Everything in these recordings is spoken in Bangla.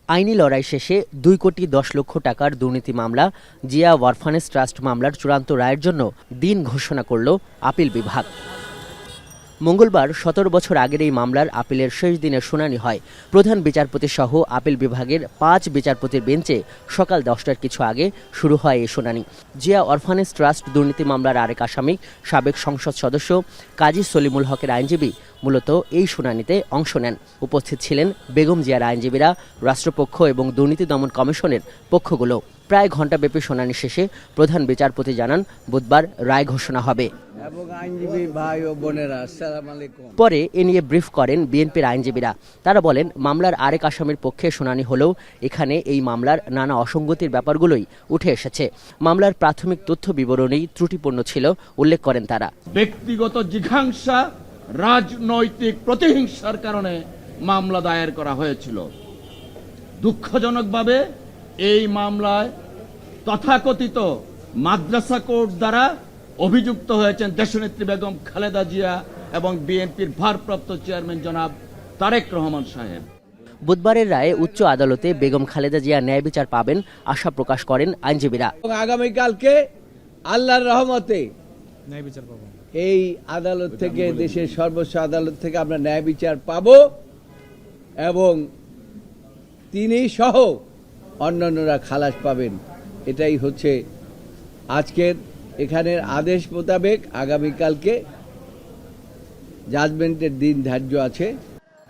আইনি লড়াই শেষে 2,10,00,000 টাকার দুর্নীতি মামলা জিয়া অরফানেজ ট্রাস্ট মামলার চূড়ান্ত রায়ের জন্য দিন ঘোষণা করল আপিল বিভাগ। মঙ্গলবার 17 বছর আগের এই মামলার আপিলের শেষ দিনের শুনানি হয়। প্রধান বিচারপতি সহ আপিল বিভাগের 5 বিচারপতির বেঞ্চে সকাল 10টার কিছু আগে শুরু হয় এই শুনানি। জিয়া অরফানেজ ট্রাস্ট দুর্নীতি মামলার আরেক আসামি সাবেক সংসদ সদস্য কাজী সলিমুল হকের আইনজীবী মূলত এই শুনানিতে অংশ নেন। উপস্থিত ছিলেন বেগম জিয়ার আইনজীবীরা, রাষ্ট্রপক্ষ এবং দুর্নীতি দমন কমিশনের পক্ষগুলো। প্রায় ঘণ্টাব্যাপী শুনানি শেষে প্রধান বিচারপতি জানান বুধবার রায় ঘোষণা হবে। পরে এ নিয়ে ব্রিফ করেন বিএনপির আইনজীবীরা। তারা বলেন, মামলার আরেক আসামির পক্ষে শুনানি হলেও এখানে এই মামলার নানা অসঙ্গতির ব্যাপারগুলোই উঠে এসেছে। মামলার প্রাথমিক তথ্য বিবরণী ত্রুটিপূর্ণ ছিল উল্লেখ করেন তারা। ব্যক্তিগত জিঘাংসা, রাজনৈতিক প্রতিহিংসার কারণে মামলা দায়ের করা হয়েছিল। দুঃখজনকভাবে এই মামলায় তথাকথিত মাদ্রাসা কোর্ট দ্বারা অভিযুক্ত হয়েছেন দেশনেত্রী বেগম খালেদা জিয়া এবং বিএনপির ভারপ্রাপ্ত চেয়ারম্যান জনাব তারেক রহমান সাহেব। বুধবারের রায়ে উচ্চ আদালতে বেগম খালেদা জিয়া ন্যায় বিচার পাবেন আশা প্রকাশ করেন আইনজীবীরা। আগামীকালকে আল্লাহর রহমতে ন্যায় বিচার পাবো, এই আদালত থেকে, দেশের সর্বোচ্চ আদালত থেকে আমরা ন্যায় বিচার পাব এবং তিনি সহ অন্যান্যরা খালাস পাবেন। এটাই হচ্ছে আজকের এখানের আদেশ মোতাবেক আগামীকালকে জাজমেন্টের দিন ধার্য আছে।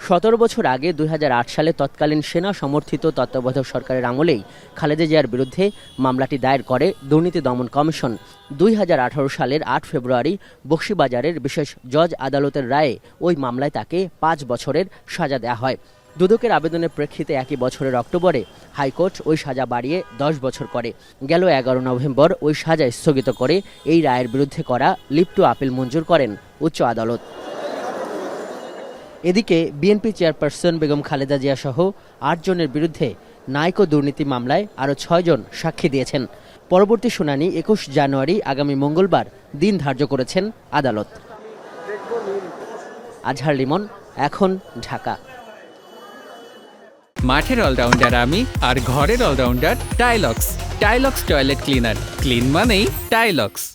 17 বছর আগে 2008 সালে তৎকালীন সেনা সমর্থিত তত্ত্বাবধায়ক সরকারের আমলেই খালেদা জিয়ার বিরুদ্ধে মামলাটি দায়ের করে দুর্নীতি দমন কমিশন। 2018 সালের 8 ফেব্রুয়ারি বকশীবাজারের বিশেষ জজ আদালতের রায়ে ওই মামলায় তাকে 5 বছরের সাজা দেওয়া হয়। দুদকের আবেদনের প্রেক্ষিতে একই বছরের অক্টোবরে হাইকোর্ট ওই সাজা বাড়িয়ে 10 বছর করে। গেল 11 নভেম্বর ওই সাজা স্থগিত করে এই রায়ের বিরুদ্ধে করা লিভ টু আপিল মঞ্জুর করেন উচ্চ আদালত। এদিকে বিএনপি চেয়ারপারসন বেগম খালেদা জিয়া সহ 8 জনের বিরুদ্ধে নাইকো দুর্নীতি মামলায় আরও 6 জন সাক্ষী দিয়েছেন। পরবর্তী শুনানি 21 জানুয়ারি আগামী মঙ্গলবার দিন ধার্য করেছেন আদালত। আজহার লিমন, এখন, ঢাকা। মাঠের অলরাউন্ডার আমি, আর ঘরের allrounder Tilex. Tilex toilet cleaner, clean মানেই টাইলক্স।